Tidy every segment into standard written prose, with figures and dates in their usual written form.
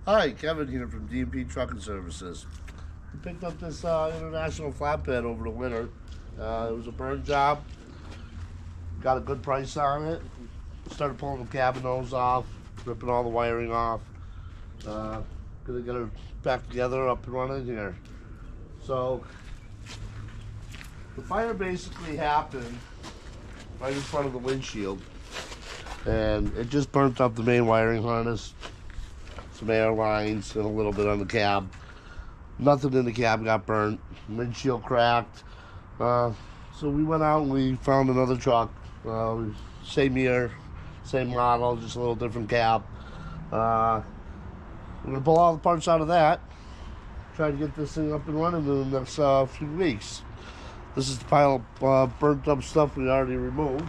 Hi, Kevin here from D&P Trucking Services. We picked up this international flatbed over the winter. It was a burn job. Got a good price on it. Started pulling the cabin hose off, ripping all the wiring off. Gonna get her back together, up and running here. So the fire basically happened right in front of the windshield, and it just burnt up the main wiring harness, some air lines, and a little bit on the cab. Nothing in the cab got burnt. Windshield cracked. So we went out and we found another truck. Same year, same model, just a little different cab. We're gonna pull all the parts out of that. Try to get this thing up and running in the next few weeks. This is the pile of burnt up stuff we already removed.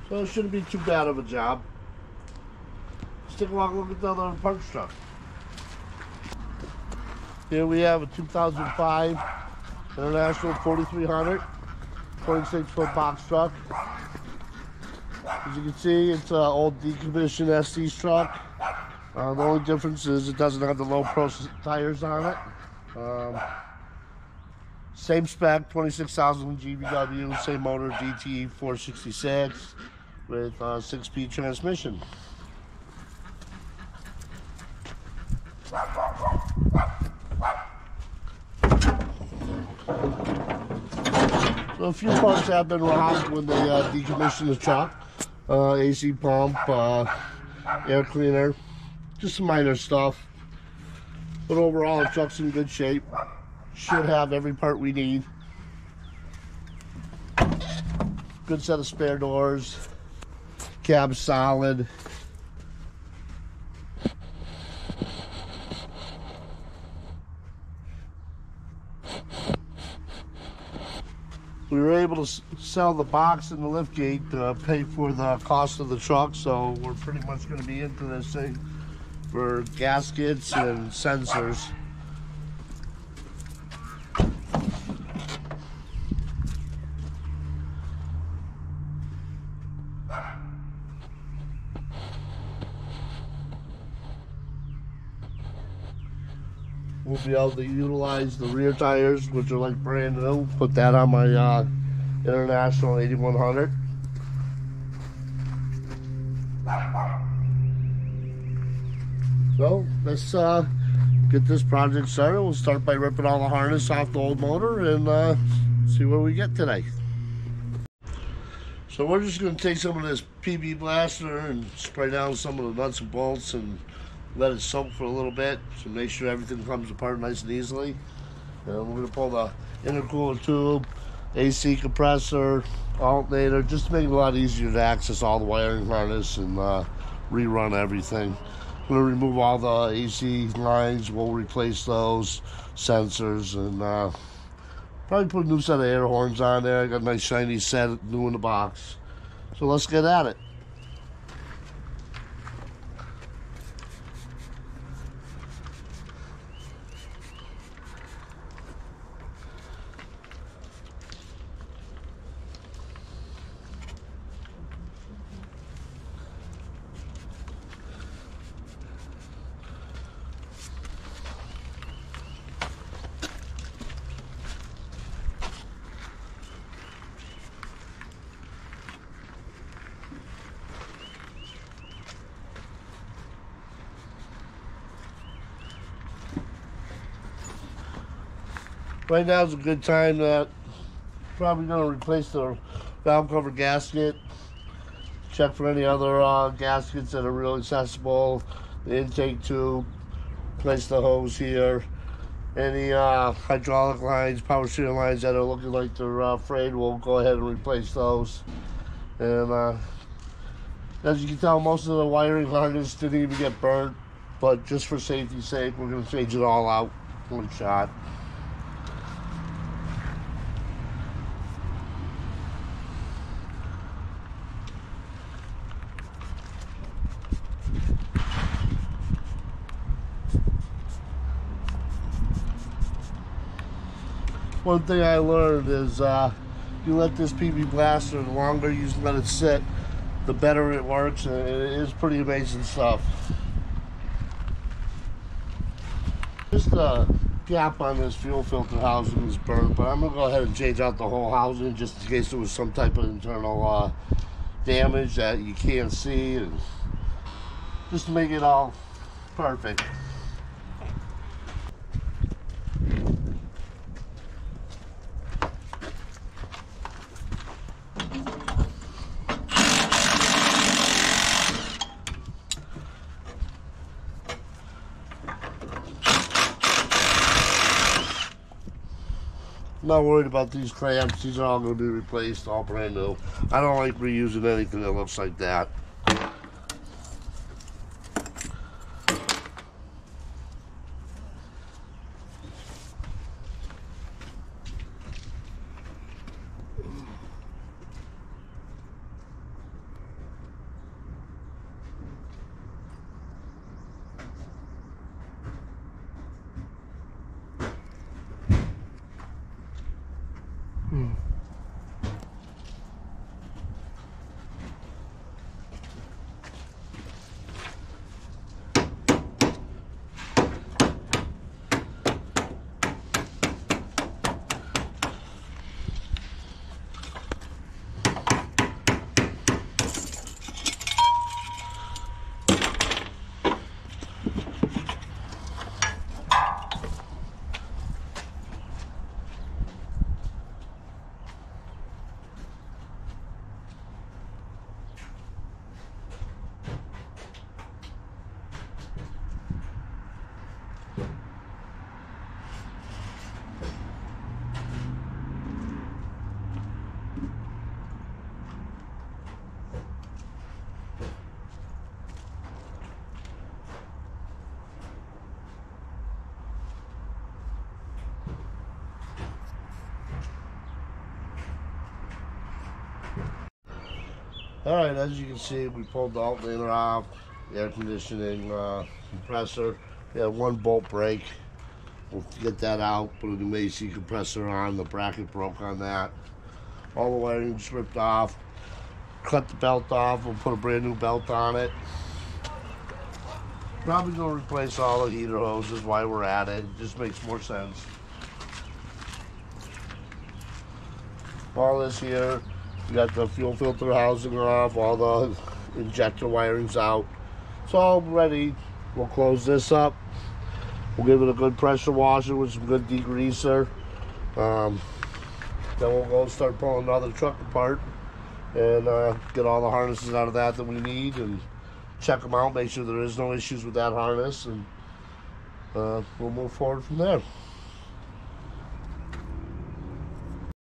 So it shouldn't be too bad of a job. Let's take a look at the other parts truck. Here we have a 2005 International 4300 26-foot box truck. As you can see, it's an old decommissioned Estes truck. The only difference is it doesn't have the low pro tires on it. Same spec, 26,000 GVW, same motor, GT 466 with 6-speed transmission. So a few parts have been robbed when they decommissioned the truck. AC pump, air cleaner, just some minor stuff. But overall, the truck's in good shape. Should have every part we need. Good set of spare doors. Cab solid. We were able to sell the box and the liftgate to pay for the cost of the truck, so we're pretty much going to be into this thing for gaskets and sensors. We'll be able to utilize the rear tires, which are like brand new. Put that on my International 8100. So let's get this project started. We'll start by ripping all the harness off the old motor and see where we get today. So we're just going to take some of this PB blaster and spray down some of the nuts and bolts and let it soak for a little bit to make sure everything comes apart nice and easily. And we're going to pull the intercooler tube, AC compressor, alternator, just to make it a lot easier to access all the wiring harness and rerun everything. I'm going to remove all the AC lines. We'll replace those sensors and probably put a new set of air horns on there. I got a nice shiny set new in the box. So let's get at it. Right now is a good time that probably going to replace the valve cover gasket. Check for any other gaskets that are real accessible. The intake tube. Replace the hose here. Any hydraulic lines, power steering lines that are looking like they're frayed, we'll go ahead and replace those. And as you can tell, most of the wiring harness didn't even get burnt. But just for safety's sake, we're going to change it all out one shot. One thing I learned is you let this PB blaster, the longer you let it sit, the better it works. And it is pretty amazing stuff. Just a gap on this fuel filter housing is burnt, but I'm gonna go ahead and change out the whole housing just in case there was some type of internal damage that you can't see, and just to make it all perfect. I'm not worried about these clamps. These are all going to be replaced, all brand new. I don't like reusing anything that looks like that. Alright, as you can see, we pulled the alternator off, the air conditioning compressor. We had one bolt break. We'll get that out, put a new AC compressor on. The bracket broke on that. All the wiring's ripped off. Cut the belt off. We'll put a brand new belt on it. Probably gonna replace all the heater hoses while we're at it. It just makes more sense. All this here. We got the fuel filter housing off, all the injector wiring's out. It's all ready. We'll close this up. We'll give it a good pressure washer with some good degreaser. Then we'll go start pulling the other truck apart and get all the harnesses out of that we need and check them out, make sure there is no issues with that harness, and we'll move forward from there.